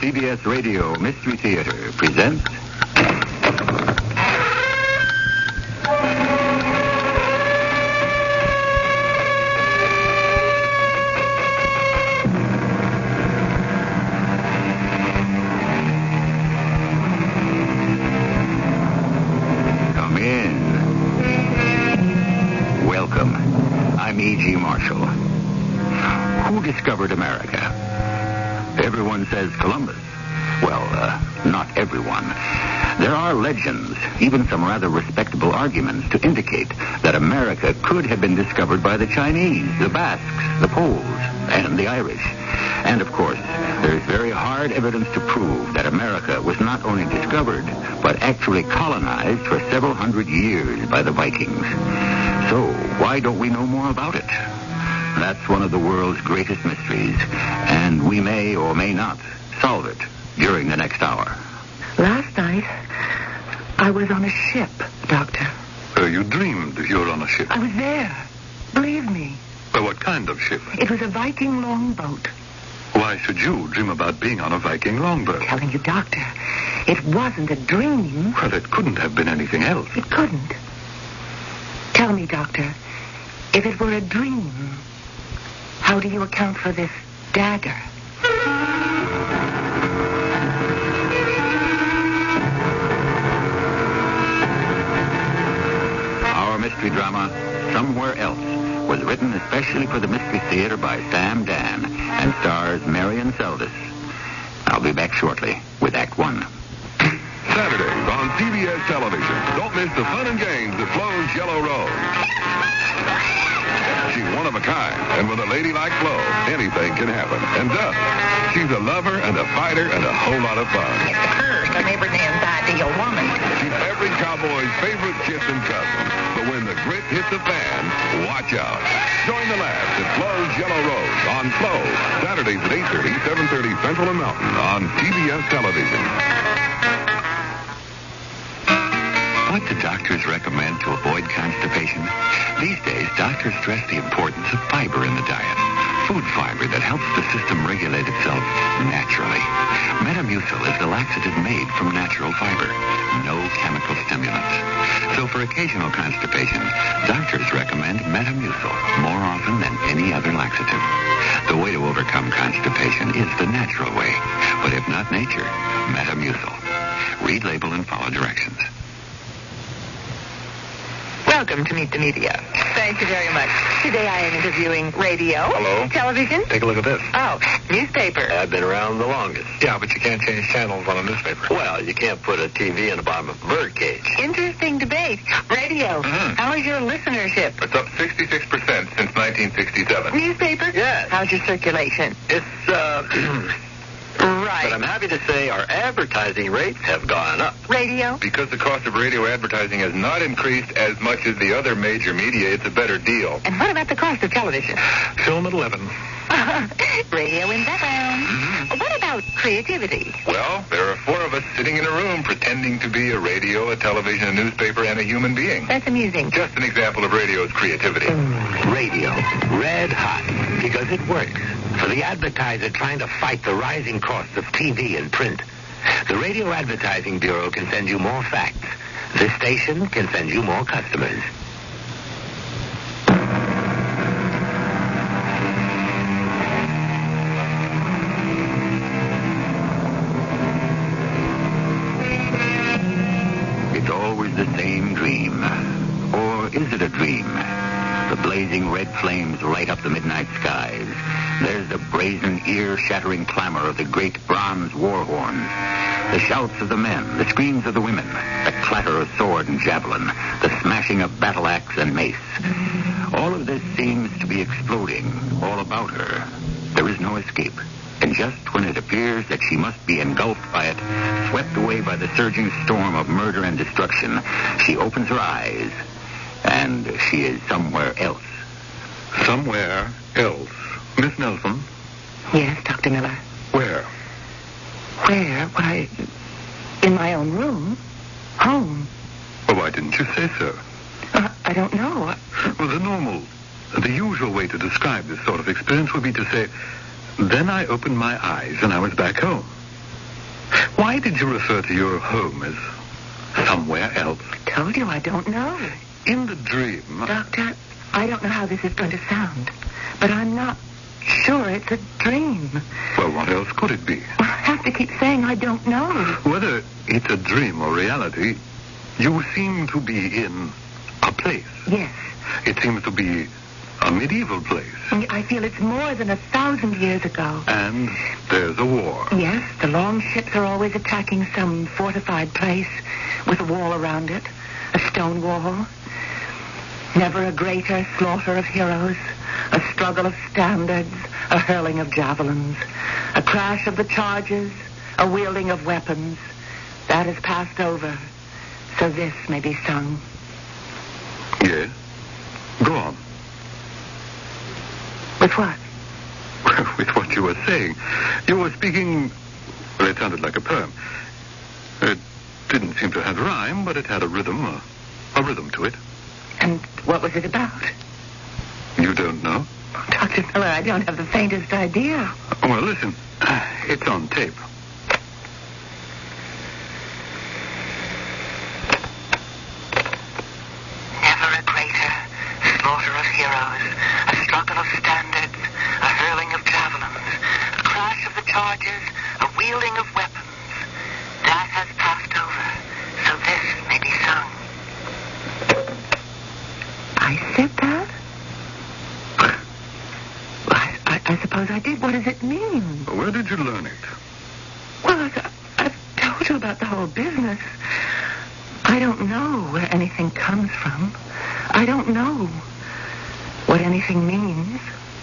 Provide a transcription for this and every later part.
CBS Radio Mystery Theater presents... Come in. Welcome. I'm E.G. Marshall. Who discovered America? Everyone says Columbus. Well, not everyone. There are legends, even some rather respectable arguments to indicate that America could have been discovered by the Chinese, the Basques, the Poles, and the Irish. And, of course, there's very hard evidence to prove that America was not only discovered, but actually colonized for several hundred years by the Vikings. So, why don't we know more about it? That's one of the world's greatest mysteries, and we may or may not solve it during the next hour. Last night, I was on a ship, Doctor. You dreamed you were on a ship. I was there. Believe me. Well, what kind of ship? It was a Viking longboat. Why should you dream about being on a Viking longboat? I'm telling you, Doctor, it wasn't a dream. Well, it couldn't have been anything else. It couldn't. Tell me, Doctor, if it were a dream, how do you account for this dagger? Our mystery drama, Somewhere Else, was written especially for the Mystery Theater by Sam Dan and stars Marion Seldes. I'll be back shortly with Act One. Saturdays on CBS television. Don't miss the fun and games that Flo's Yellow Rose. She's one of a kind, and with a ladylike flow, anything can happen, and does. She's a lover and a fighter and a whole lot of fun. It's the curse of every man's ideal woman. She's every cowboy's favorite kiss and cousin. But when the grit hits the fan, watch out. Join the laughs at Flo's Yellow Rose on Flo, Saturdays at 8:30, 7:30 Central and Mountain on CBS television. What do doctors recommend to avoid constipation? These days, doctors stress the importance of fiber in the diet. Food fiber that helps the system regulate itself naturally. Metamucil is the laxative made from natural fiber. No chemical stimulants. So for occasional constipation, doctors recommend Metamucil more often than any other laxative. The way to overcome constipation is the natural way. But if not nature, Metamucil. Read label and follow directions. Welcome to Meet the Media. Thank you very much. Today I am interviewing radio. Hello. Television. Take a look at this. Oh, newspaper. I've been around the longest. Yeah, but you can't change channels on a newspaper. Well, you can't put a TV in the bottom of a birdcage. Interesting debate. Radio. Mhm. How is your listenership? It's up 66% since 1967. Newspaper? Yes. How's your circulation? It's, Right. But I'm happy to say our advertising rates have gone up. Radio? Because the cost of radio advertising has not increased as much as the other major media, it's a better deal. And what about the cost of television? Film at 11. Radio in background. Mhm. What about creativity? Well, there are four of us sitting in a room pretending to be a radio, a television, a newspaper, and a human being. That's amusing. Just an example of radio's creativity. Radio, red hot, because it works. For the advertiser trying to fight the rising costs of TV and print, the Radio Advertising Bureau can send you more facts. This station can send you more customers. It's always the same dream. Or is it a dream? The blazing red flames light up the midnight skies. There's the brazen, ear-shattering clamor of the great bronze war horns. The shouts of the men, the screams of the women, the clatter of sword and javelin, the smashing of battle axe and mace. All of this seems to be exploding all about her. There is no escape. And just when it appears that she must be engulfed by it, swept away by the surging storm of murder and destruction, she opens her eyes, and she is somewhere else. Somewhere else. Miss Nelson? Yes, Dr. Miller. Where? Where? Why, in my own room. Home. Well, why didn't you say so? I don't know. Well, the usual way to describe this sort of experience would be to say, then I opened my eyes and I was back home. Why did you refer to your home as somewhere else? I told you I don't know. In the dream... Doctor, I don't know how this is going to sound, but I'm not sure it's a dream. Well, what else could it be? I have to keep saying I don't know. Whether it's a dream or reality, you seem to be in a place. Yes. It seems to be a medieval place. I feel it's more than 1,000 years ago. And there's a war. Yes, the long ships are always attacking some fortified place with a wall around it, a stone wall. Never a greater slaughter of heroes, a struggle of standards, a hurling of javelins, a crash of the charges, a wielding of weapons. That has passed over, so this may be sung. Yes. Go on. With what? With what you were saying. You were speaking... Well, it sounded like a poem. It didn't seem to have rhyme, but it had a rhythm to it. And what was it about? You don't know? Dr. Miller, I don't have the faintest idea. Well, listen. It's on tape. Never a greater slaughter of heroes, a struggle of standards, a hurling of javelins, a crash of the charges, a wielding of weapons. That has passed over, so this may be sung. I said that? I suppose I did. What does it mean? Where did you learn it? Well, I've told you about the whole business. I don't know where anything comes from. I don't know what anything means.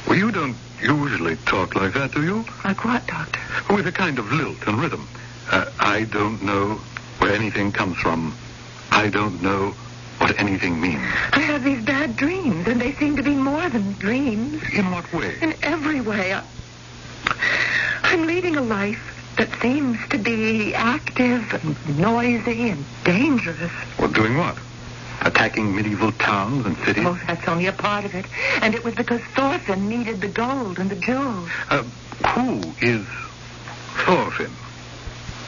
Well, you don't usually talk like that, do you? Like what, Doctor? With a kind of lilt and rhythm. I don't know where anything comes from. I don't know what anything means. I have these bad dreams, and they seem to be more than dreams. In what way? In every way. I'm leading a life that seems to be active and noisy and dangerous. Well, doing what? Attacking medieval towns and cities? Oh, that's only a part of it. And it was because Thorfinn needed the gold and the jewels. Who is Thorfinn?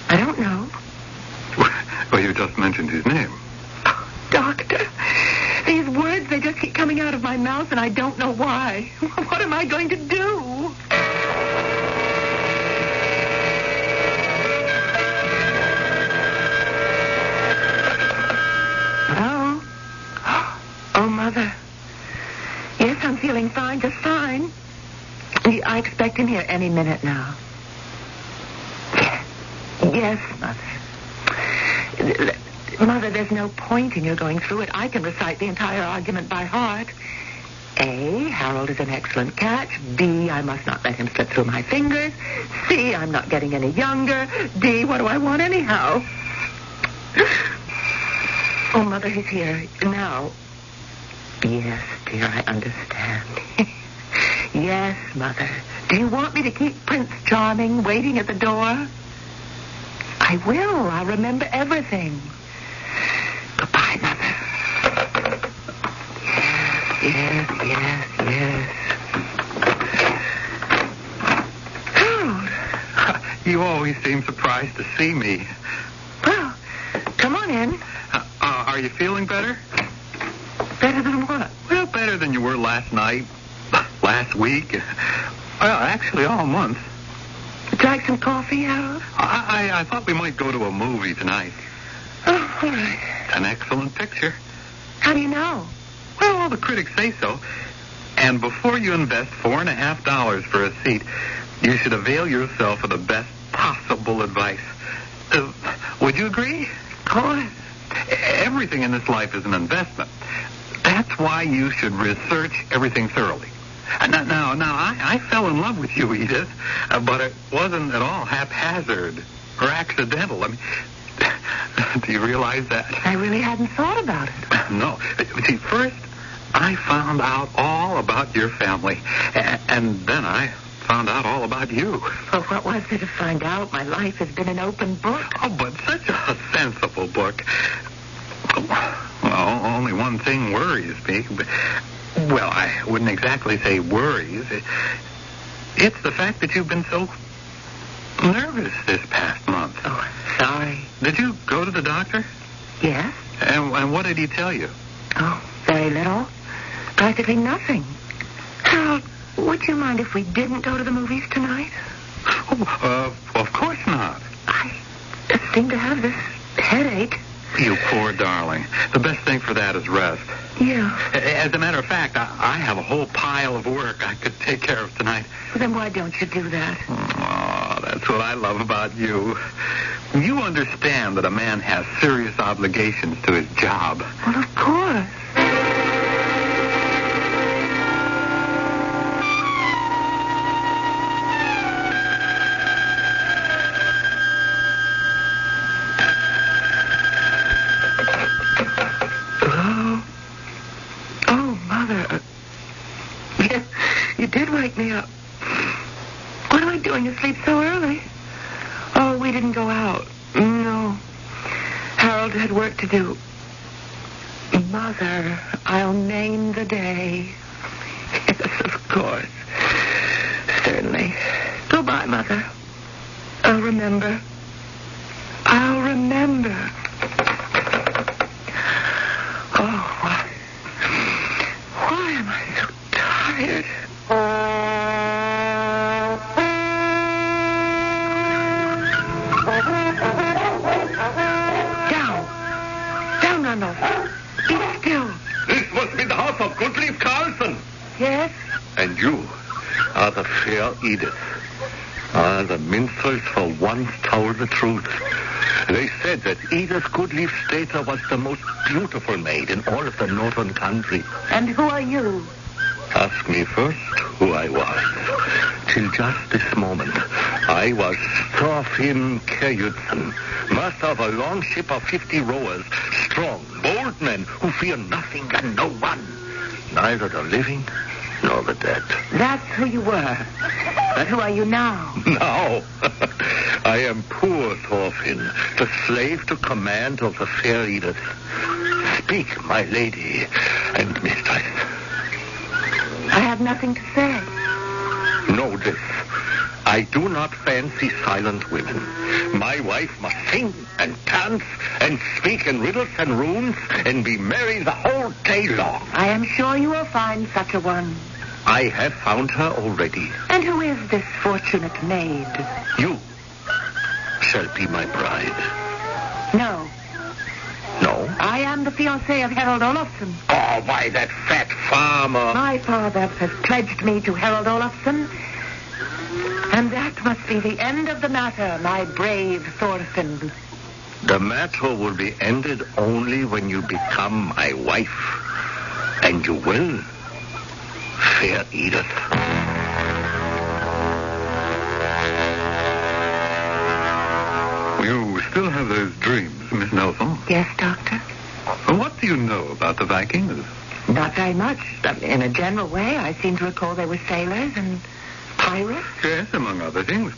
I don't know. Well, you just mentioned his name. Oh, Doctor, these words, they just keep coming out of my mouth, and I don't know why. What am I going to do? Hello? Oh, Mother. Yes, I'm feeling fine, just fine. I expect him here any minute now. Yes, Mother. Mother, there's no point in your going through it. I can recite the entire argument by heart. A, Harold is an excellent catch. B, I must not let him slip through my fingers. C, I'm not getting any younger. D, what do I want anyhow? Oh, Mother, he's here now. Yes, dear, I understand. Yes, Mother. Do you want me to keep Prince Charming waiting at the door? I will. I'll remember everything. Goodbye, Mother. Yes. Harold. You always seem surprised to see me. Well, come on in. Are you feeling better? Better than what? Well, better than you were last night, last week. Well, actually, all month. Would you like some coffee, Harold? I thought we might go to a movie tonight. Oh, all right. It's an excellent picture. How do you know? Well, all the critics say so. And before you invest $4.50 for a seat, you should avail yourself of the best possible advice. Would you agree? Of course. Everything in this life is an investment. That's why you should research everything thoroughly. Now, I fell in love with you, Edith, but it wasn't at all haphazard or accidental. I mean, do you realize that? I really hadn't thought about it. No. See, first, I found out all about your family, and then I found out all about you. Well, what was there to find out? My life has been an open book. Oh, but such a sensible book. Well, only one thing worries me. Well, I wouldn't exactly say worries. It's the fact that you've been so nervous this past month. Oh, sorry. Did you go to the doctor? Yes? And what did he tell you? Oh, very little. Practically nothing. Harold, would you mind if we didn't go to the movies tonight? Oh, of course not. I just seem to have this headache. You poor darling. The best thing for that is rest. Yeah. As a matter of fact, I have a whole pile of work I could take care of tonight. Well, then why don't you do that? Oh, that's what I love about you. You understand that a man has serious obligations to his job. Well, of course. You did wake me up. What am I doing asleep so early? Oh, we didn't go out. No. Harold had work to do. Mother, I'll name the day. Yes, of course. Certainly. Goodbye, Mother. I'll remember. I'll remember. Oh, why am I so tired? Down, Randolph. Be still. This must be the house of Goodleaf Carlson. Yes? And you are the fair Edith. The minstrels for once told the truth. They said that Edith Goodleaf Stater was the most beautiful maid in all of the northern country. And who are you? Ask me first who I was. Till just this moment, I was Thorfinn Kjudsen, master of a long ship of 50 rowers, strong, bold men who fear nothing and no one, neither the living nor the dead. That's who you were. But who are you now? Now, I am poor Thorfinn, the slave to command of the fair Edith. Speak, my lady and mistress. I have nothing to say. Know this. I do not fancy silent women. My wife must sing and dance and speak in riddles and runes and be merry the whole day long. I am sure you will find such a one. I have found her already. And who is this fortunate maid? You shall be my bride. No. No? I am the fiancée of Harold Olafsson. Oh, why, that fat farmer. My father has pledged me to Harold Olafsson. And that must be the end of the matter, my brave Thorfinn. The matter will be ended only when you become my wife. And you will, fair Edith. You still have those dreams, Miss Nelson? Yes, Doctor? What do you know about the Vikings? Not very much. In a general way, I seem to recall they were sailors and pirates. Yes, among other things.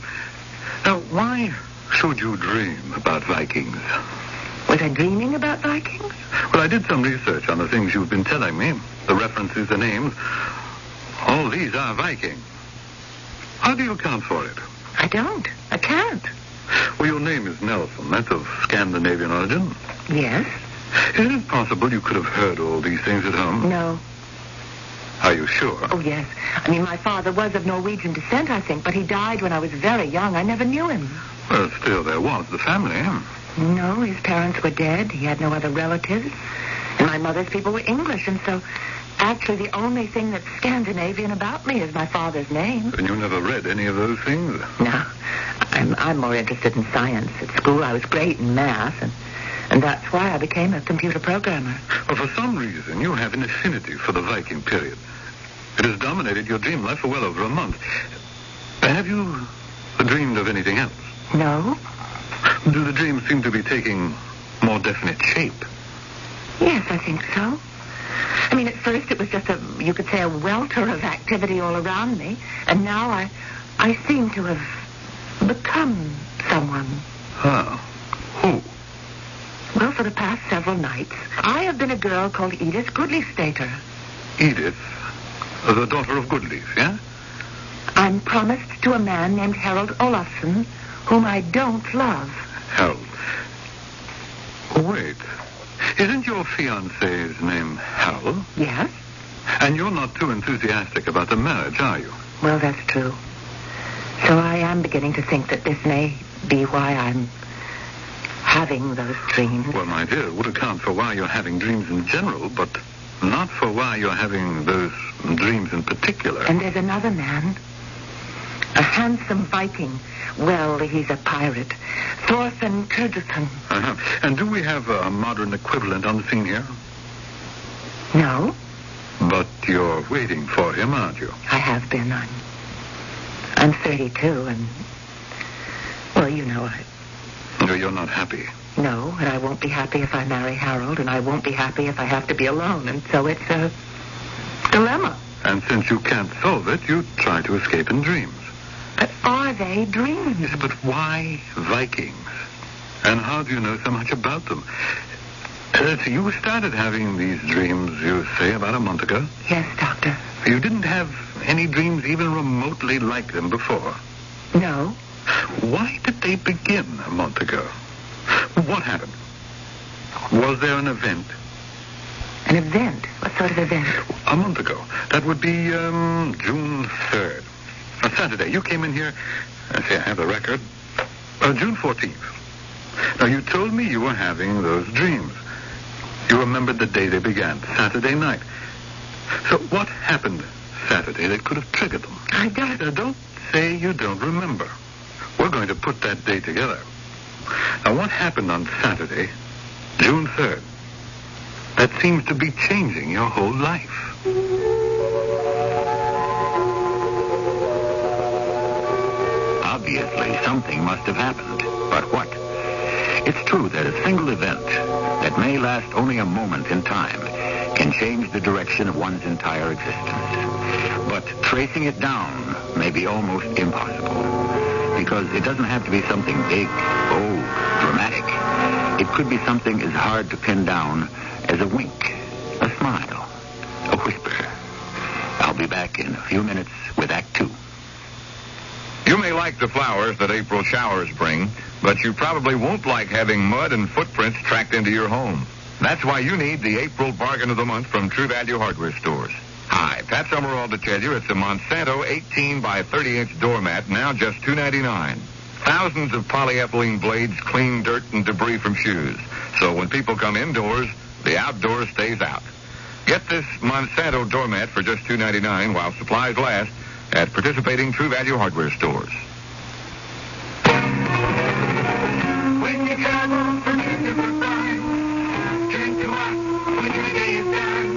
Now, why should you dream about Vikings? Was I dreaming about Vikings? Well, I did some research on the things you've been telling me. The references, the names. All these are Viking. How do you account for it? I don't. I can't. Well, your name is Nelson. That's of Scandinavian origin. Yes? Isn't it possible you could have heard all these things at home? No. Are you sure? Oh, yes. I mean, my father was of Norwegian descent, I think, but he died when I was very young. I never knew him. Well, still, there was the family. No, his parents were dead. He had no other relatives. And my mother's people were English, and so actually the only thing that's Scandinavian about me is my father's name. And you never read any of those things? No. I'm more interested in science. At school, I was great in math, and that's why I became a computer programmer. Well, for some reason, you have an affinity for the Viking period. It has dominated your dream life for well over a month. Have you dreamed of anything else? No. Do the dreams seem to be taking more definite shape? Yes, I think so. I mean, at first it was just you could say, a welter of activity all around me. And now I seem to have become someone. Huh. Who? Well, for the past several nights, I have been a girl called Edith Goodleaf Stater. Edith? The daughter of Goodleaf, yeah? I'm promised to a man named Harold Olafsson, whom I don't love. Harold Wait. Isn't your fiancé's name Harold? Yes? And you're not too enthusiastic about the marriage, are you? Well, that's true. So I am beginning to think that this may be why I'm having those dreams. Well, my dear, it would account for why you're having dreams in general, but not for why you're having those dreams in particular. And there's another man. A handsome Viking. Well, he's a pirate. Thorfinn Kyrgyzstan. Uh-huh. And do we have a modern equivalent on the scene here? No, But you're waiting for him, aren't you? I have been. I'm 32, and... Well, you know, No, you're not happy. No, and I won't be happy if I marry Harold, and I won't be happy if I have to be alone, and so it's a dilemma. And since you can't solve it, you try to escape in dreams. But are they dreams? Yes, but why Vikings? And how do you know so much about them? So you started having these dreams, you say, about a month ago? Yes, Doctor. You didn't have any dreams even remotely like them before. No. Why did they begin a month ago? What happened? Was there an event? An event? What sort of event? A month ago. That would be June 3rd. A Saturday. You came in here. See, I have the record. June 14th. Now, you told me you were having those dreams. You remembered the day they began, Saturday night. So what happened Saturday that could have triggered them? I don't... Don't say you don't remember. We're going to put that day together. Now, what happened on Saturday, June 3rd? That seems to be changing your whole life. Obviously, something must have happened. But what? It's true that a single event that may last only a moment in time can change the direction of one's entire existence. But tracing it down may be almost impossible, because it doesn't have to be something big, bold, dramatic. It could be something as hard to pin down as a wink, a smile, a whisper. I'll be back in a few minutes with Act 2. You may like the flowers that April showers bring, but you probably won't like having mud and footprints tracked into your home. That's why you need the April Bargain of the Month from True Value Hardware Stores. Hi, Pat Summerall to tell you it's a Monsanto 18 by 30-inch doormat, now just $2.99. Thousands of polyethylene blades clean dirt and debris from shoes. So when people come indoors, the outdoors stays out. Get this Monsanto doormat for just $2.99 while supplies last at participating True Value Hardware Stores. When you travel from Houston to Fine, drink a lot when your day is done.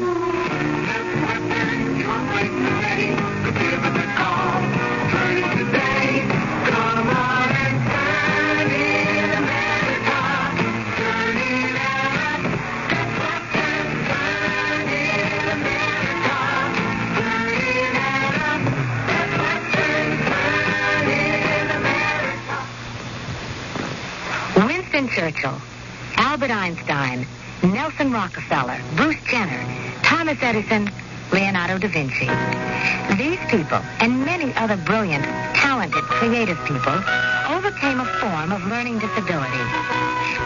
Just Western, your place is ready. So give us a call. Turn it today. Come on and turn in America. Turn it up. That's Western. Turn in America. Turn it up. That's Western. Turn in America. Winston Churchill, Albert Einstein, Nelson Rockefeller, Bruce Jenner, Thomas Edison, Leonardo da Vinci. These people, and many other brilliant, talented, creative people, overcame a form of learning disability.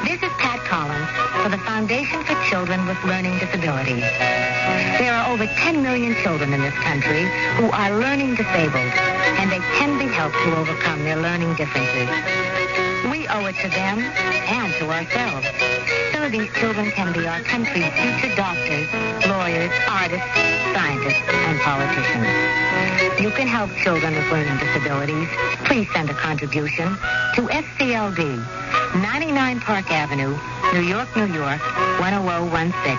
This is Pat Collins for the Foundation for Children with Learning Disabilities. There are over 10 million children in this country who are learning disabled, and they can be helped to overcome their learning differences. We owe it to them and to ourselves. Some of these children can be our country's future doctors, lawyers, artists, scientists, and politicians. You can help children with learning disabilities. Please send a contribution to SCLD, 99 Park Avenue, New York, New York, 10016.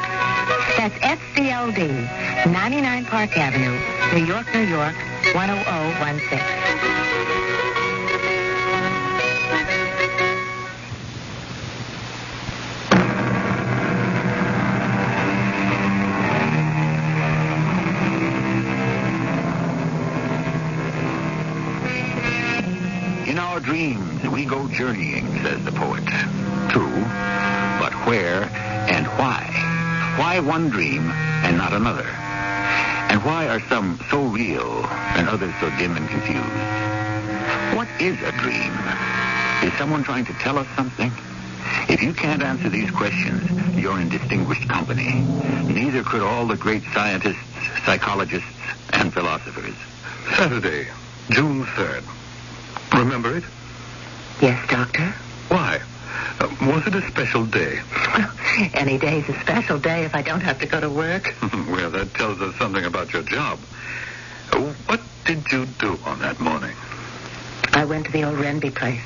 That's SCLD, 99 Park Avenue, New York, New York, 10016. In our dreams, we go journeying, says the poet. True, but where and why? Why one dream and not another? And why are some so real and others so dim and confused? What is a dream? Is someone trying to tell us something? If you can't answer these questions, you're in distinguished company. Neither could all the great scientists, psychologists, and philosophers. Saturday, June 3rd. Remember it? Yes, Doctor? Why? Was it a special day? Well, any day's a special day if I don't have to go to work. Well, that tells us something about your job. What did you do on that morning? I went to the old Renby place.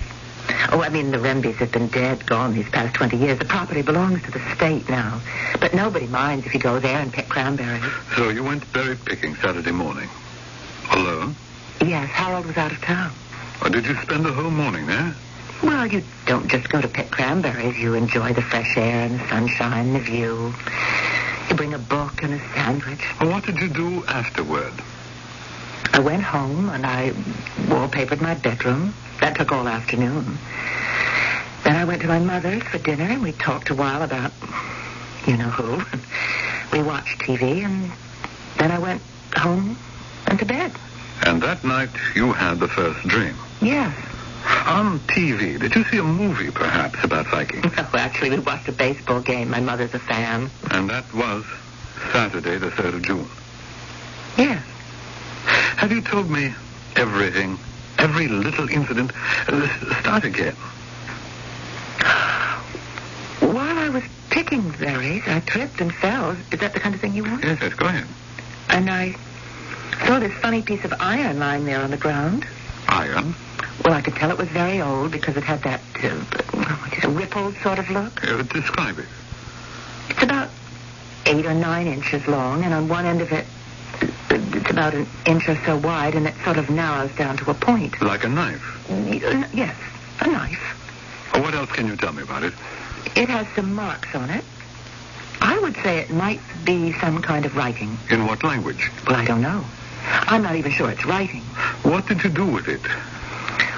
Oh, I mean, the Renbys have been gone these past 20 years. The property belongs to the state now. But nobody minds if you go there and pick cranberries. So you went berry picking Saturday morning? Alone? Yes, Harold was out of town. Or did you spend the whole morning there? Well, you don't just go to pick cranberries. You enjoy the fresh air and the sunshine, the view. You bring a book and a sandwich. Well, what did you do afterward? I went home and I wallpapered my bedroom. That took all afternoon. Then I went to my mother's for dinner and we talked a while about you know who. We watched TV and then I went home and to bed. And that night you had the first dream. Yes. On TV, did you see a movie, perhaps, about Vikings? No, actually, we watched a baseball game. My mother's a fan. And that was Saturday, the 3rd of June. Yes. Have you told me everything? Every little incident? Start again. While I was picking berries, I tripped and fell. Is that the kind of thing you want? Yes, go ahead. And I saw this funny piece of iron lying there on the ground. Iron? Well, I could tell it was very old because it had that rippled sort of look. Describe it. It's about 8 or 9 inches long, and on one end of it, it's about an inch or so wide, and it sort of narrows down to a point. Like a knife? Yes, a knife. What else can you tell me about it? It has some marks on it. I would say it might be some kind of writing. In what language? Well, I don't know. I'm not even sure it's writing. What did you do with it?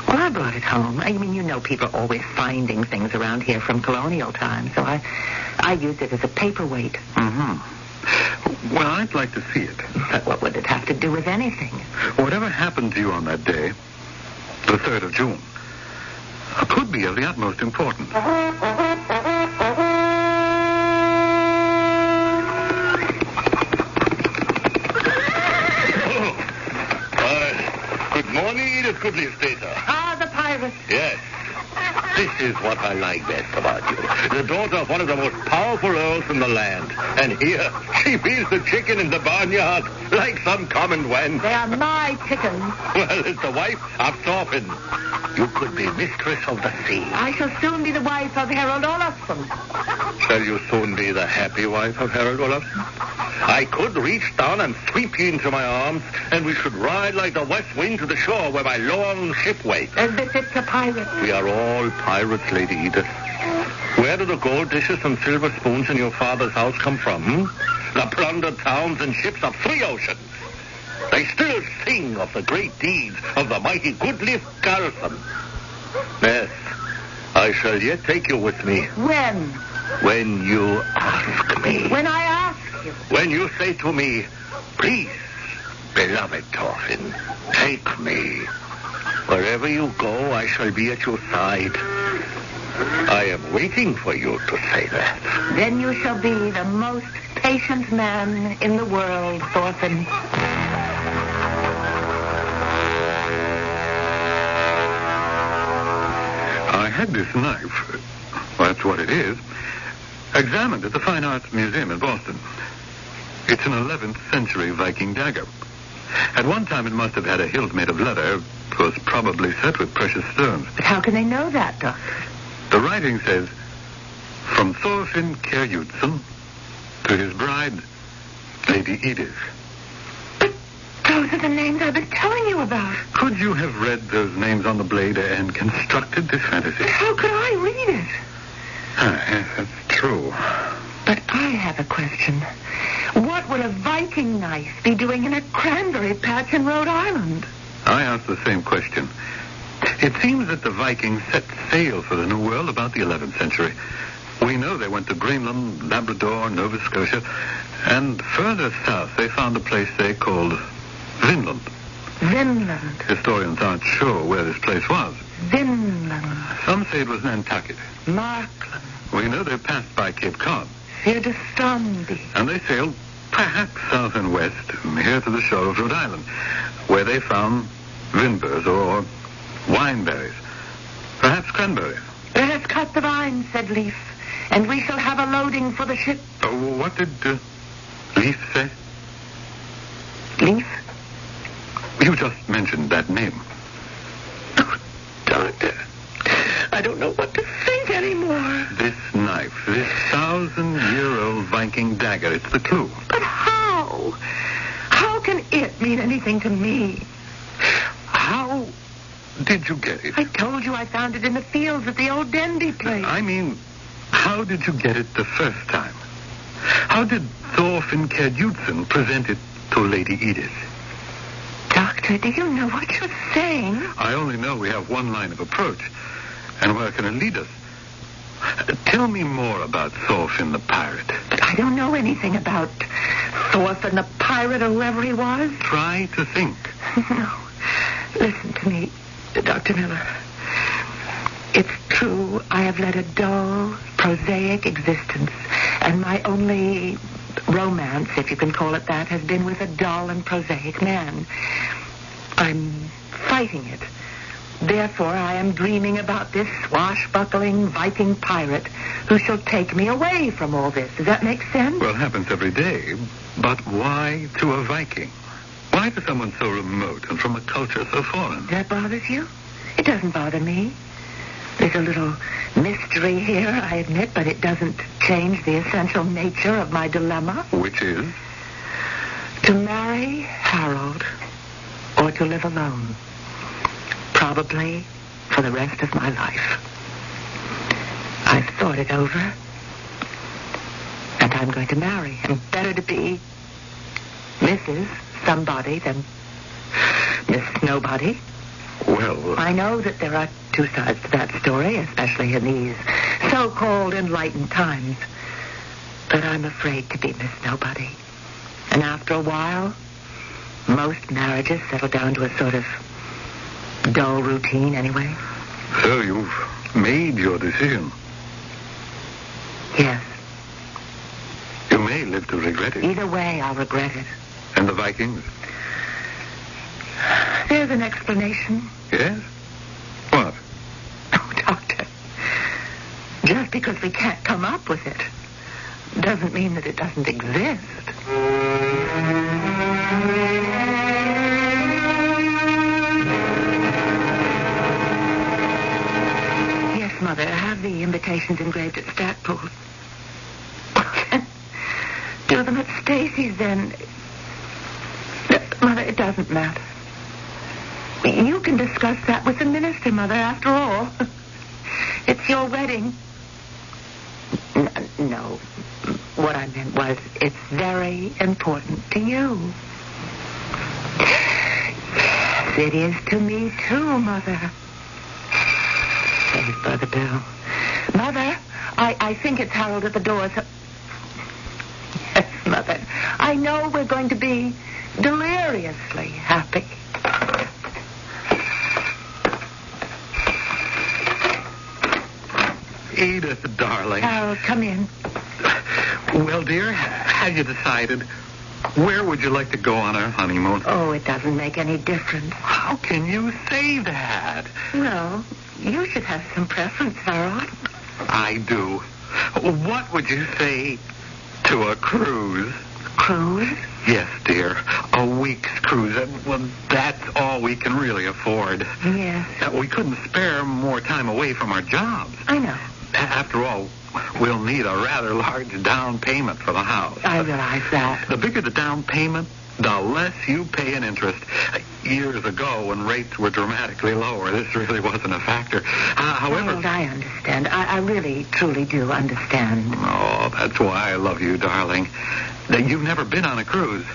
Well, I brought it home. I mean, you know, people are always finding things around here from colonial times, so I used it as a paperweight. Mm-hmm. Well, I'd like to see it. But what would it have to do with anything? Whatever happened to you on that day, the 3rd of June, could be of the utmost importance. Good morning, Edith Goodley's Peter. Ah, the pirate. Yes. This is what I like best about you. The daughter of one of the most powerful earls in the land. And here, she feeds the chicken in the barnyard like some common wench. They are my chickens. Well, as the wife of Thorfinn, you could be mistress of the sea. I shall soon be the wife of Harold Olafsson. Shall you soon be the happy wife of Harold Olafsson? I could reach down and sweep you into my arms, and we should ride like the west wind to the shore where my long ship waits. As befits a pirate. We are all pirates, Lady Edith. Where do the gold dishes and silver spoons in your father's house come from? The plundered towns and ships of 3 oceans. They still sing of the great deeds of the mighty Goodleaf garrison. Yes, I shall yet take you with me. When? When you ask me. When I ask you. When you say to me, please, beloved Thorfinn, take me. Wherever you go, I shall be at your side. I am waiting for you to say that. Then you shall be the most patient man in the world, Thorfinn. I had this knife, that's what it is, examined at the Fine Arts Museum in Boston. It's an 11th century Viking dagger. At one time it must have had a hilt made of leather. It was probably set with precious stones. But how can they know that, Doctor? The writing says, from Thorfinn Kjærjudsen to his bride, Lady Edith. But those are the names I've been telling you about. Could you have read those names on the blade and constructed this fantasy? But how could I read it? Yes, that's true. But I have a question. What would a Viking knife be doing in a cranberry patch in Rhode Island? I asked the same question. It seems that the Vikings set sail for the New World about the 11th century. We know they went to Greenland, Labrador, Nova Scotia, and further south they found a place they called Vinland. Vinland. Historians aren't sure where this place was. Vinland. Some say it was Nantucket. Markland. We know they passed by Cape Cod. Fierdistombi. And they sailed perhaps south and west, here to the shore of Rhode Island, where they found vinberries or wineberries. Perhaps cranberries. Let us cut the vines, said Leaf, and we shall have a loading for the ship. What did Leaf say? Leaf? You just mentioned that name. Oh, Doctor, I don't know what to think anymore. This knife, this 1,000-year-old Viking dagger, it's the clue. But how? How can it mean anything to me? How did you get it? I told you I found it in the fields at the old Denby place. I mean, how did you get it the first time? How did Thorfinn Kjærjudsen present it to Lady Edith? Doctor, do you know what you're saying? I only know we have one line of approach. And where can it lead us? Tell me more about Thorfinn the pirate. But I don't know anything about Thorfinn the pirate or whoever he was. Try to think. No. Listen to me, Dr. Miller. It's true, I have led a dull, prosaic existence, and my only romance, if you can call it that, has been with a dull and prosaic man. I'm fighting it. Therefore, I am dreaming about this swashbuckling Viking pirate who shall take me away from all this. Does that make sense? Well, it happens every day. But why to a Viking? Why to someone so remote and from a culture so foreign? That bothers you? It doesn't bother me. There's a little mystery here, I admit, but it doesn't change the essential nature of my dilemma. Which is? To marry Harold or to live alone. Probably for the rest of my life. I've thought it over. And I'm going to marry him. Better to be Mrs. Somebody than Miss Nobody. Well, I know that there are two sides to that story, especially in these so-called enlightened times. But I'm afraid to be Miss Nobody. And after a while, most marriages settle down to a sort of dull routine anyway. So you've made your decision. Yes. You may live to regret it. Either way, I'll regret it. And the Vikings? There's an explanation. Yes? What? Oh, Doctor. Just because we can't come up with it doesn't mean that it doesn't exist. Yes, Mother, I have the invitations engraved at Stackpool. Do them at Stacy's, then. Mother, it doesn't matter. You can discuss that with the minister, Mother, after all. It's your wedding. No. What I meant was, it's very important to you. Yes, it is to me, too, Mother. Saved by the bell. Mother, I think it's Harold at the door. So... Yes, Mother. I know we're going to be deliriously happy. Edith, darling. Harold, come in. Well, dear, have you decided? Where would you like to go on our honeymoon? Oh, it doesn't make any difference. How can you say that? Well, you should have some preference, Harold. I do. What would you say to a cruise? Cruise? Yes, dear. A week's cruise. Well, that's all we can really afford. Yes. We couldn't spare more time away from our jobs. I know. After all, we'll need a rather large down payment for the house. I realize that. The bigger the down payment, the less you pay in interest. Years ago, when rates were dramatically lower, this really wasn't a factor. However... Harold, I understand. I really, truly do understand. Oh, that's why I love you, darling. That you've never been on a cruise.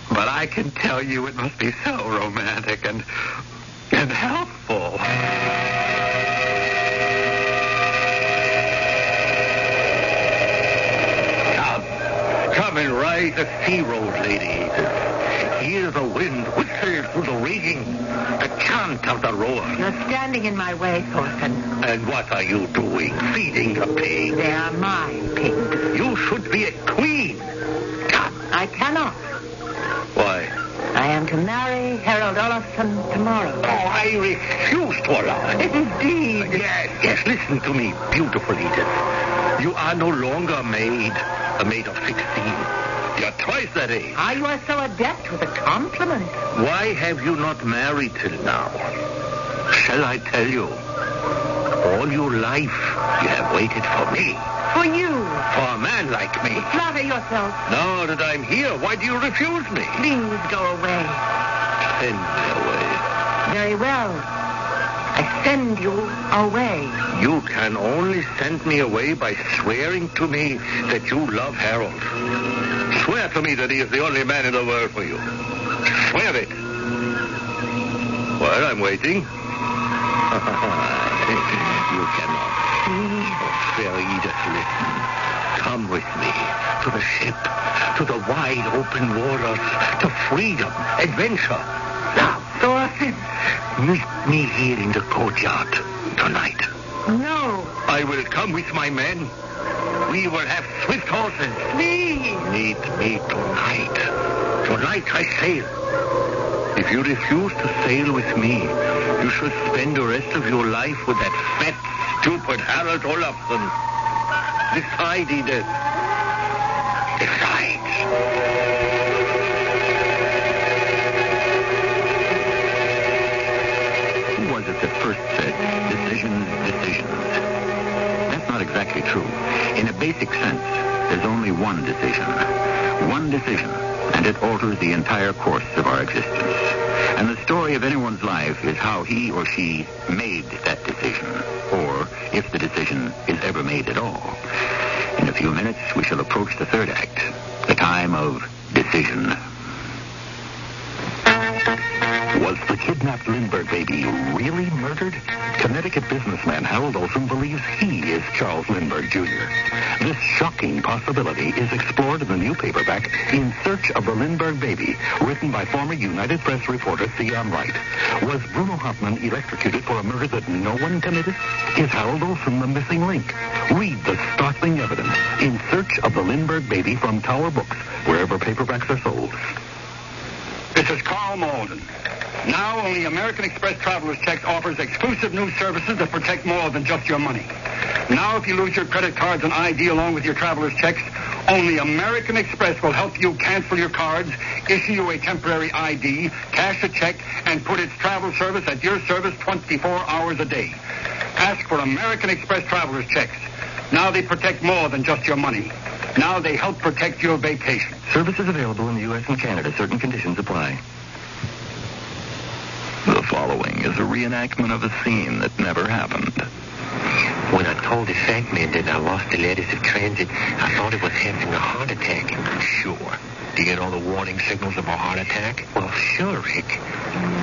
But I can tell you it must be so romantic and helpful. Coming right. The sea road, lady. Hear the wind whistle through the rigging, the chant of the roar. You're standing in my way, Thorfinn. And what are you doing? Feeding the pig? They are my pigs. You should be a queen. Come. I cannot. Why? I am to marry Harold Olafsson tomorrow. Oh, I refuse to allow it. Indeed. Yes, listen to me, beautiful Edith. You are no longer a maid of 16. You're twice that age. Ah, you are so adept with a compliment. Why have you not married till now? Shall I tell you? All your life, you have waited for me. For you. For a man like me. Flatter yourself. Now that I'm here, why do you refuse me? Please go away. Send me away. Very well. I send you away. You can only send me away by swearing to me that you love Harold. Swear to me that he is the only man in the world for you. Swear it. Well, I'm waiting. You cannot. Oh, fair Edith, listen. Come with me to the ship, to the wide open waters, to freedom, adventure. Now, Thorfinn. meet me here in the courtyard tonight. No. I will come with my men. We will have swift horses. Please. Meet me tonight. Tonight I sail. If you refuse to sail with me, you shall spend the rest of your life with that fat, stupid Harold Olafsson. Decide, Edith. Decide. Who was it that first said, decisions, decisions? That's not exactly true. In a basic sense, there's only one decision. One decision, and it alters the entire course of our existence. And the story of anyone's life is how he or she made that decision, or if the decision is ever made at all. In a few minutes, we shall approach the third act, the time of decision. Was the kidnapped Lindbergh baby really murdered? Connecticut businessman Harold Olson believes he is Charles Lindbergh Jr. This shocking possibility is explored in the new paperback In Search of the Lindbergh Baby, written by former United Press reporter Theon Wright. Was Bruno Hauptmann electrocuted for a murder that no one committed? Is Harold Olson the missing link? Read the startling evidence In Search of the Lindbergh Baby from Tower Books, wherever paperbacks are sold. This is Carl Malden. Now only American Express Traveler's Checks offers exclusive new services that protect more than just your money. Now if you lose your credit cards and ID along with your Traveler's Checks, only American Express will help you cancel your cards, issue you a temporary ID, cash a check, and put its travel service at your service 24 hours a day. Ask for American Express Traveler's Checks. Now they protect more than just your money. Now they help protect your vacation. Services available in the U.S. and Canada. Certain conditions apply. The following is a reenactment of a scene that never happened. When I told the fat man that I lost the letters of transit, I thought it was having a heart attack. Sure. Do you get all the warning signals of a heart attack? Well, sure, Rick.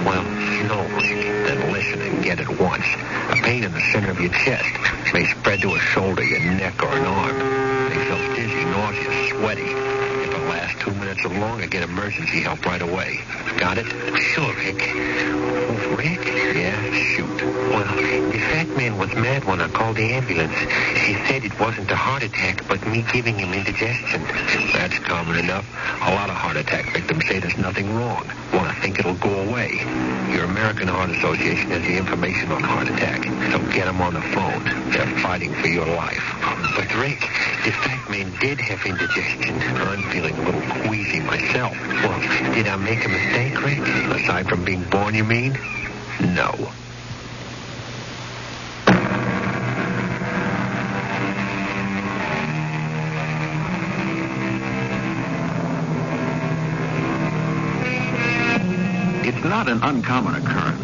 Well, no, Rick. Then listen and get it once. A pain in the center of your chest may spread to a shoulder, your neck, or an arm. They feel dizzy, nauseous, sweaty. If it lasts 2 minutes or longer, get emergency help right away. Got it? Sure, Rick. Oh, Rick? Yeah, shoot. Well, the fat man was mad when I called the ambulance. She said it wasn't a heart attack, but me giving him indigestion. That's common enough. A lot of heart attack victims say there's nothing wrong. Want to think it'll go away. Your American Heart Association has the information on heart attack, so get them on the phone. They're fighting for your life. But, Rick, the fat man did have indigestion. I'm feeling a little queasy myself. Well, did I make a mistake, Rick? Aside from being born, you mean? No. It's not an uncommon occurrence.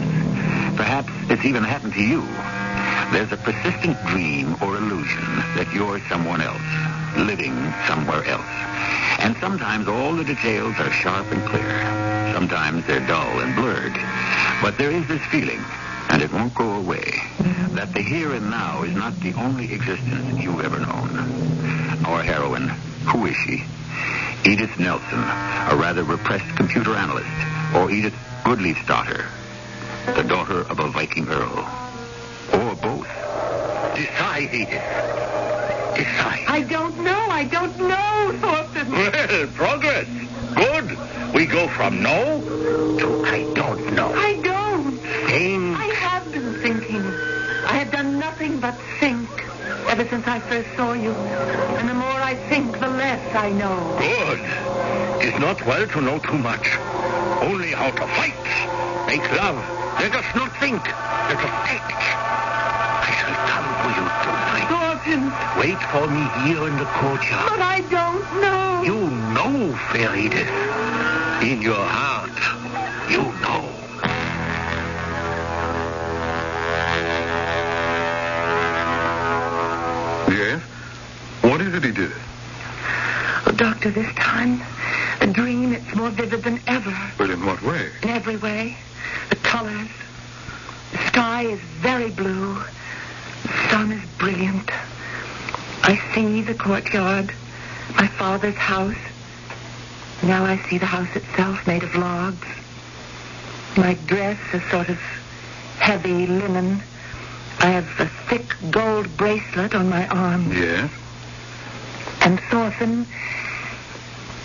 Perhaps it's even happened to you. There's a persistent dream or illusion that you're someone else, living somewhere else. And sometimes all the details are sharp and clear. Sometimes they're dull and blurred. But there is this feeling, and it won't go away, that the here and now is not the only existence you've ever known. Our heroine, who is she? Edith Nelson, a rather repressed computer analyst, or Edith Goodleaf's daughter, the daughter of a Viking earl, or both. Decide, Edith. Decide. I don't know, Thorfinn. Well, progress. Good. We go from no to I don't know. I don't. Think. I have been thinking. I have done nothing but think ever since I first saw you. And the more I think, the less I know. Good. It's not well to know too much. Only how to fight. Make love. Let us not think. Let us act. I shall come for you tonight. Thorfinn. Wait for me here in the courtyard. But I don't know. You know, fair Edith. In your heart, you know. Yes? What is it he did? Oh, Doctor, this time, a dream, it's more vivid than ever. But in what way? In every way. The colors. The sky is very blue. The sun is brilliant. I see the courtyard, my father's house. Now I see the house itself made of logs. My dress is sort of heavy linen. I have a thick gold bracelet on my arm. Yes? And Thorfinn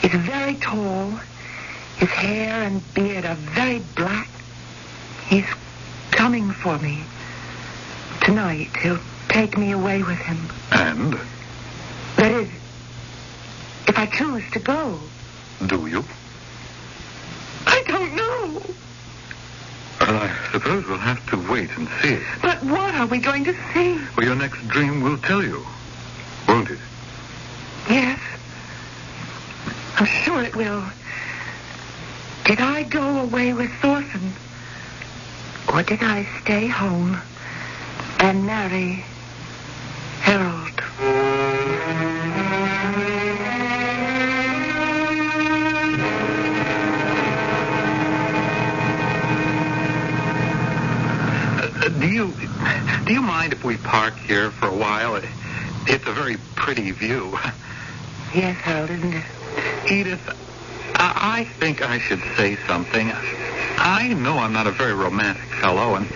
is very tall. His hair and beard are very black. He's coming for me. Tonight, he'll take me away with him. And? That is, if I choose to go. Do you? I don't know. Well, I suppose we'll have to wait and see. But what are we going to see? Well, your next dream will tell you, won't it? Yes. I'm sure it will. Did I go away with Thorfinn? Or did I stay home and marry Harold? Do you mind if we park here for a while? It's a very pretty view. Yes, Harold, isn't it? Edith, I think I should say something. I know I'm not a very romantic fellow, and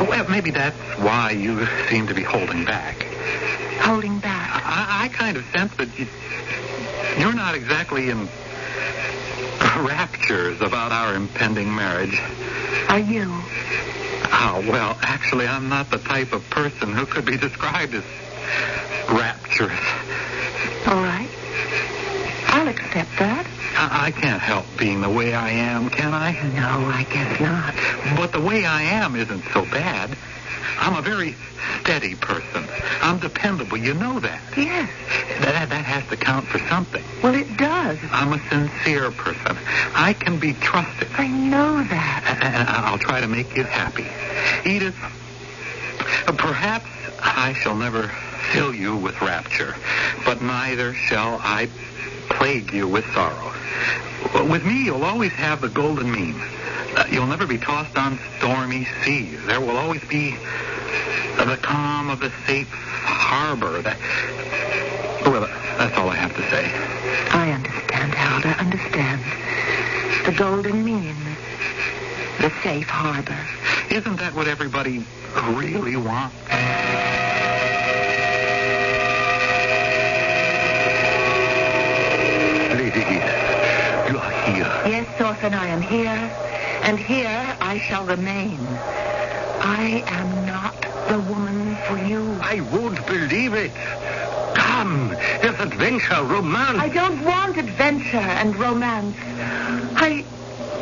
well, maybe that's why you seem to be holding back. Holding back? I kind of sense that you're not exactly in raptures about our impending marriage. Are you? Oh, well, actually, I'm not the type of person who could be described as rapturous. All right. I'll accept that. I can't help being the way I am, can I? No, I guess not. But the way I am isn't so bad. I'm a very steady person. I'm dependable. You know that. Yes. That has to count for something. Well, it does. I'm a sincere person. I can be trusted. I know that. And I'll try to make you happy. Edith, perhaps I shall never fill you with rapture, but neither shall I plague you with sorrow. With me, you'll always have the golden mean. You'll never be tossed on stormy seas. There will always be the calm of the safe harbor. Well, that's all I have to say. I understand, Harold. I understand. The golden mean. The safe harbor. Isn't that what everybody really wants? Lady Edith, you are here. Yes, Thorfinn, I am here. And here I shall remain. I am not the woman for you. I won't believe it. Come, there's adventure, romance. I don't want adventure and romance.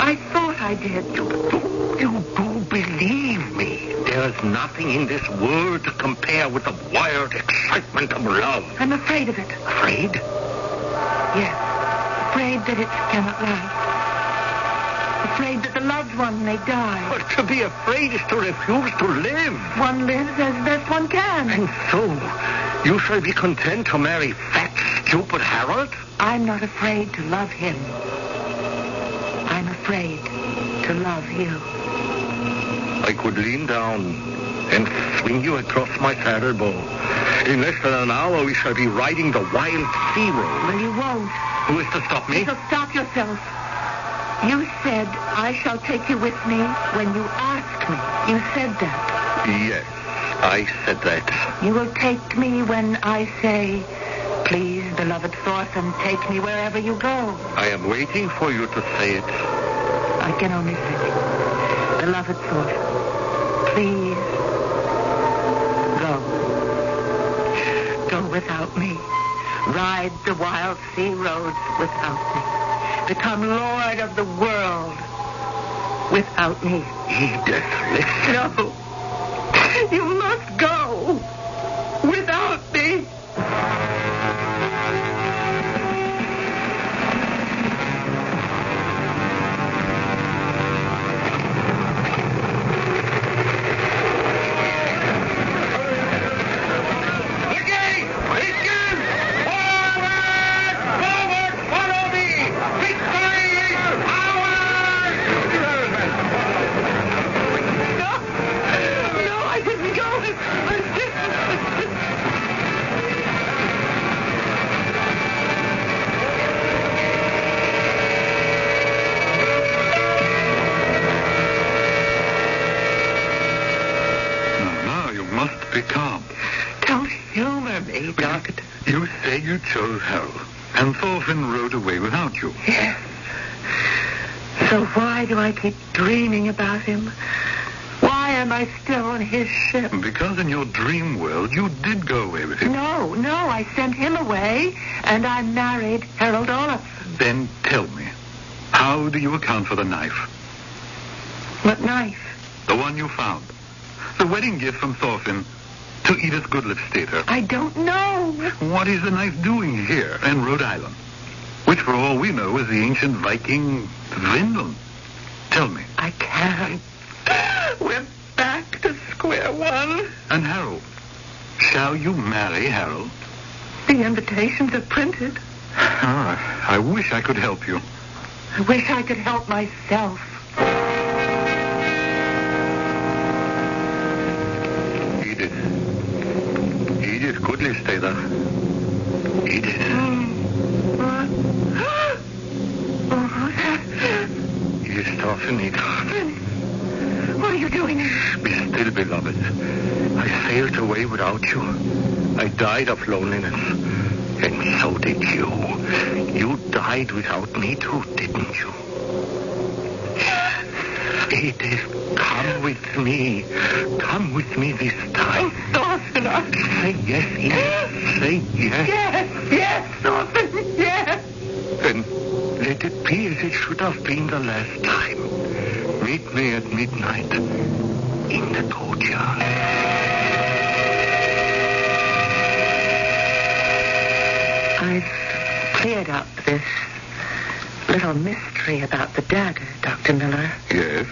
I thought I did. You do believe me. There's nothing in this world to compare with the wild excitement of love. I'm afraid of it. Afraid? Yes. Afraid that it cannot last. Afraid that the loved one may die. But to be afraid is to refuse to live. One lives as best one can. And so, you shall be content to marry fat, stupid Harold? I'm not afraid to love him. I'm afraid to love you. I could lean down and swing you across my saddlebow. In less than an hour, we shall be riding the wild sea road. Well, you won't. Who is to stop me? So stop yourself. You said I shall take you with me when you asked me. You said that. Yes, I said that. You will take me when I say, please, beloved Thorfinn, take me wherever you go. I am waiting for you to say it. I can only say, beloved Thorfinn, please, go. Go without me. Ride the wild sea roads without me. Become lord of the world without me. Edith, listen. No. You must go without me. Be calm. Don't humor me, Doctor. You say you chose Harold, and Thorfinn rode away without you. Yes. So why do I keep dreaming about him? Why am I still on his ship? Because in your dream world, you did go away with him. No, I sent him away, and I married Harold Olaf. Then tell me, how do you account for the knife? What knife? The one you found. The wedding gift from Thorfinn to Edith Goodliffstater. I don't know. What is the knife doing here in Rhode Island? Which, for all we know, is the ancient Viking Vinland. Tell me. I can't. We're back to square one. And Harold? Shall you marry Harold? The invitations are printed. Oh, I wish I could help you. I wish I could help myself. Edith Goodliffstater. Edith. What? Edith Thorfinn, Edith. What are you doing? Be still, beloved. I sailed away without you. I died of loneliness. And so did you. You died without me too, didn't you? Edith, come with me. Come with me this time. Oh, Thorfinn. Say yes, Edith. Say yes. Yes, Thorfinn, yes. Then let it be as it should have been the last time. Meet me at midnight in the courtyard. I've cleared up this little mystery about the dagger, Dr. Miller. Yes?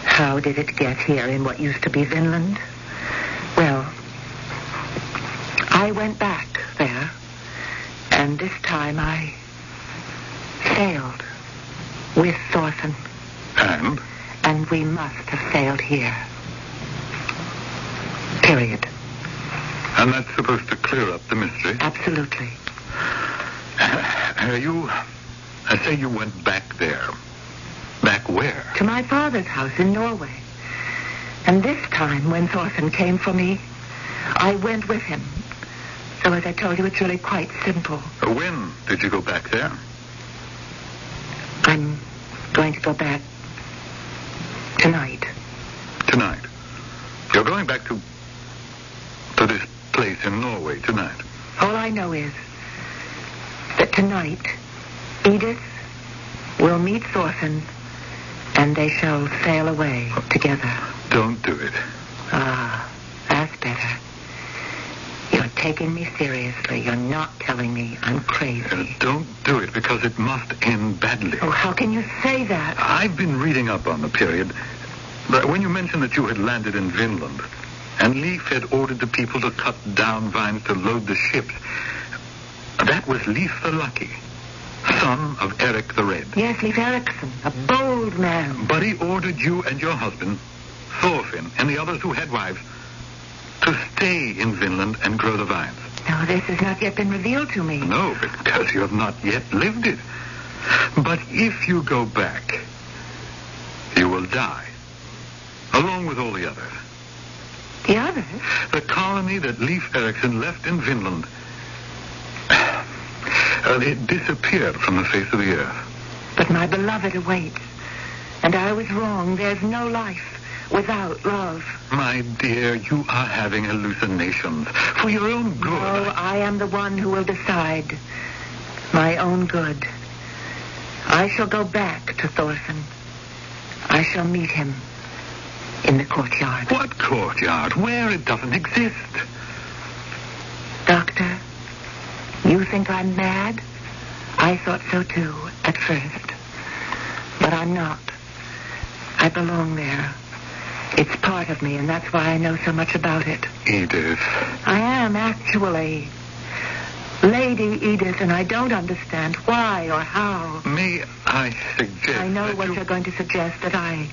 How did it get here in what used to be Vinland? Well, I went back there, and this time I sailed with Thorfinn. And? And we must have sailed here. Period. And that's supposed to clear up the mystery? Absolutely. I say you went back there. Back where? To my father's house in Norway. And this time, when Thorfinn came for me, I went with him. So as I told you, it's really quite simple. When did you go back there? I'm going to go back tonight. Tonight? You're going back to this place in Norway tonight? All I know is that tonight, Edith will meet Thorfinn, and they shall sail away together. Don't do it. Ah, that's better. You're taking me seriously. You're not telling me I'm crazy. Don't do it, because it must end badly. Oh, how can you say that? I've been reading up on the period. But when you mentioned that you had landed in Vinland, and Leif had ordered the people to cut down vines to load the ships, that was Leif the Lucky, son of Eric the Red. Yes, Leif Erikson, a bold man. But he ordered you and your husband Thorfinn, and the others who had wives to stay in Vinland and grow the vines. No, this has not yet been revealed to me. No, because you have not yet lived it. But if you go back, you will die, along with all the others. The others? The colony that Leif Erikson left in Vinland, it disappeared from the face of the earth. But my beloved awaits. And I was wrong. There's no life without love. My dear, you are having hallucinations for your own good. No, I am the one who will decide. My own good. I shall go back to Thorfinn. I shall meet him in the courtyard. What courtyard? Where? It doesn't exist. Doctor, you think I'm mad? I thought so too, at first. But I'm not. I belong there. It's part of me, and that's why I know so much about it. Edith. I am, actually. Lady Edith, and I don't understand why or how. May I suggest I know that what you're going to suggest, that I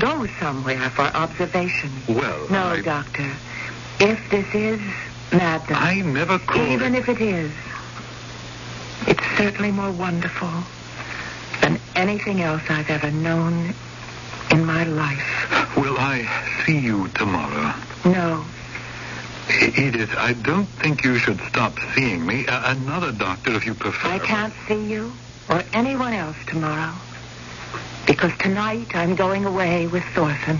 go somewhere for observation. Well, No, Doctor. If this is madness... I never called Even if it is, it's certainly more wonderful than anything else I've ever known in my life. Will I see you tomorrow? No. Edith, I don't think you should stop seeing me. Another doctor, if you prefer. I can't see you or anyone else tomorrow. Because tonight I'm going away with Thorfinn.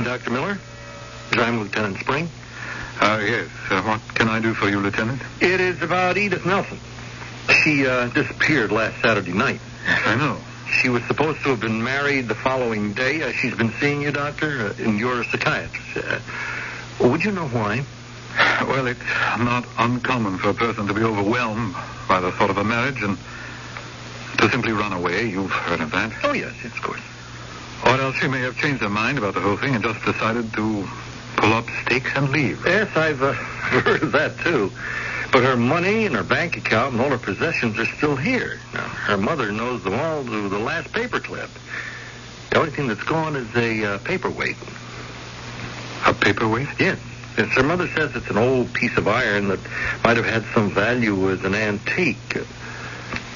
Dr. Miller? I'm Lieutenant Spring. Yes. What can I do for you, Lieutenant? It is about Edith Nelson. She disappeared last Saturday night. I know. She was supposed to have been married the following day. She's been seeing you, Doctor, and you're a psychiatrist. Would you know why? Well, it's not uncommon for a person to be overwhelmed by the thought of a marriage and to simply run away. You've heard of that. Oh, yes, of course. Or else she may have changed her mind about the whole thing and just decided to pull up stakes and leave. Yes, I've heard of that, too. But her money and her bank account and all her possessions are still here. Now, her mother knows them all to the last paperclip. The only thing that's gone is a paperweight. A paperweight? Yes. Yes, her mother says it's an old piece of iron that might have had some value as an antique. You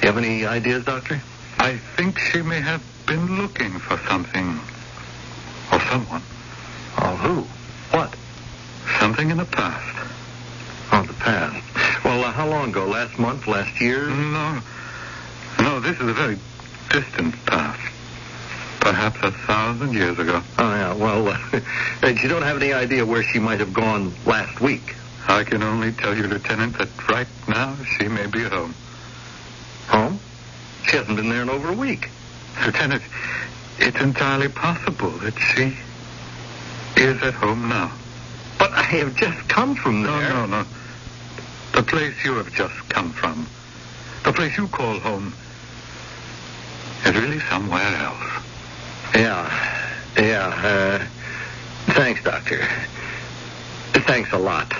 have any ideas, Doctor? I think she may have been looking for something or someone. Oh, who? What? Something in the past. Oh, the past. Well, how long ago? last month, last year? No, this is a very distant past. Perhaps 1,000 years ago. Oh, yeah, well, you don't have any idea where she might have gone last week? I can only tell you, Lieutenant, that right now she may be at home. Home? She hasn't been there in over a week. Lieutenant, it's entirely possible that she is at home now. But I have just come from there. No. The place you have just come from, the place you call home, is really somewhere else. Yeah. Thanks, Doctor. Thanks a lot.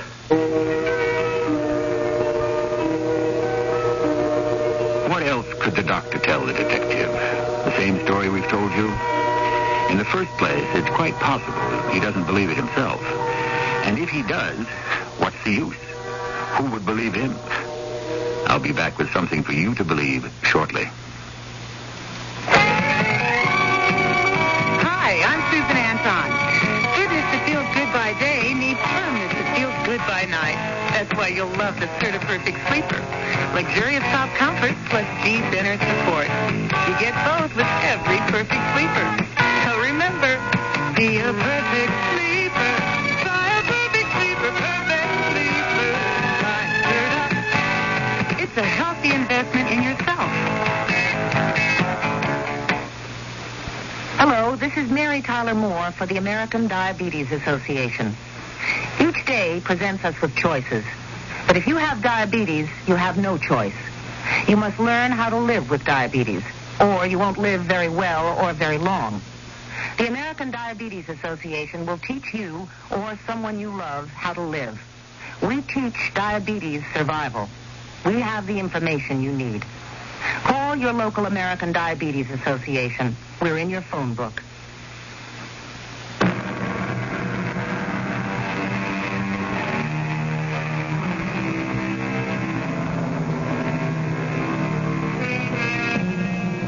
What else could the doctor tell the detective? The same story we've told you? In the first place, it's quite possible he doesn't believe it himself. And if he does, what's the use? Who would believe him? I'll be back with something for you to believe shortly. Hi, I'm Susan Anton. Goodness that feels good by day needs firmness that feels good by night. That's why you'll love the Certa Perfect Sleeper. Luxurious top comfort plus deep inner support. You get both with every perfect sleeper. So remember, be a perfect sleeper. Try a perfect sleeper, perfect sleeper. Try Certa. It's a healthy investment in yourself. Hello, this is Mary Tyler Moore for the American Diabetes Association. Each day presents us with choices. But if you have diabetes, you have no choice. You must learn how to live with diabetes, or you won't live very well or very long. The American Diabetes Association will teach you or someone you love how to live. We teach diabetes survival. We have the information you need. Call your local American Diabetes Association. We're in your phone book.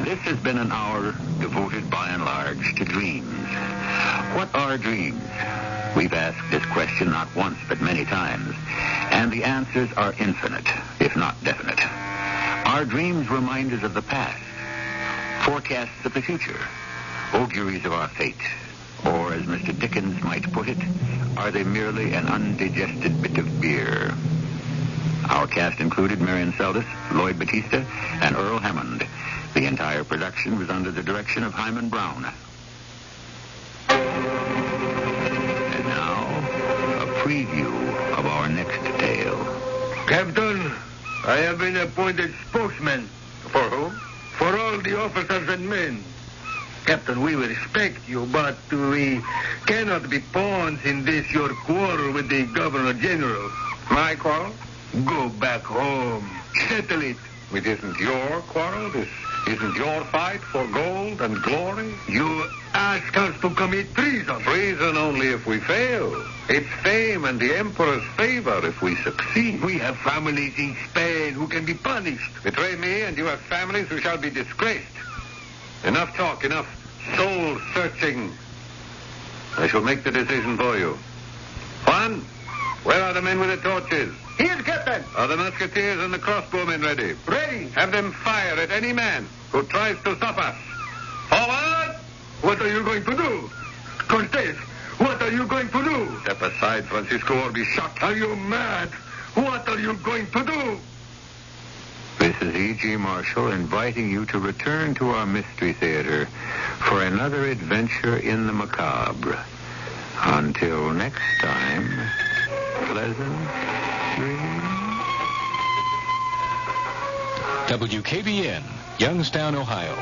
This has been an hour devoted by and large to dreams. What are dreams? We've asked this question not once but many times, and the answers are infinite, if not definite. Are dreams reminders of the past, forecasts of the future, auguries of our fate? Or, as Mr. Dickens might put it, are they merely an undigested bit of beer? Our cast included Marion Seldes, Lloyd Battista, and Earl Hammond. The entire production was under the direction of Hyman Brown. And now, a preview of our next tale. Captain, I have been appointed spokesman. For whom? For all the officers and men. Captain, we respect you, but we cannot be pawns in this your quarrel with the Governor General. My quarrel? Go back home. Settle it. It isn't your quarrel. This isn't your fight for gold and glory. You ask us to commit treason. Treason only if we fail. It's fame and the Emperor's favor if we succeed. We have families in Spain who can be punished. Betray me and you have families who shall be disgraced. Enough talk, enough soul-searching. I shall make the decision for you. Juan, where are the men with the torches? Here, Captain. Are the musketeers and the crossbowmen ready? Ready. Have them fire at any man who tries to stop us. Forward! What are you going to do? Cortez, what are you going to do? Step aside, Francisco, or be shot. Are you mad? What are you going to do? This is E.G. Marshall inviting you to return to our Mystery Theater for another adventure in the macabre. Until next time, pleasant dreams. WKBN, Youngstown, Ohio.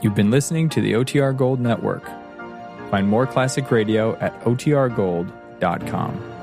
You've been listening to the OTR Gold Network. Find more classic radio at otrgold.com.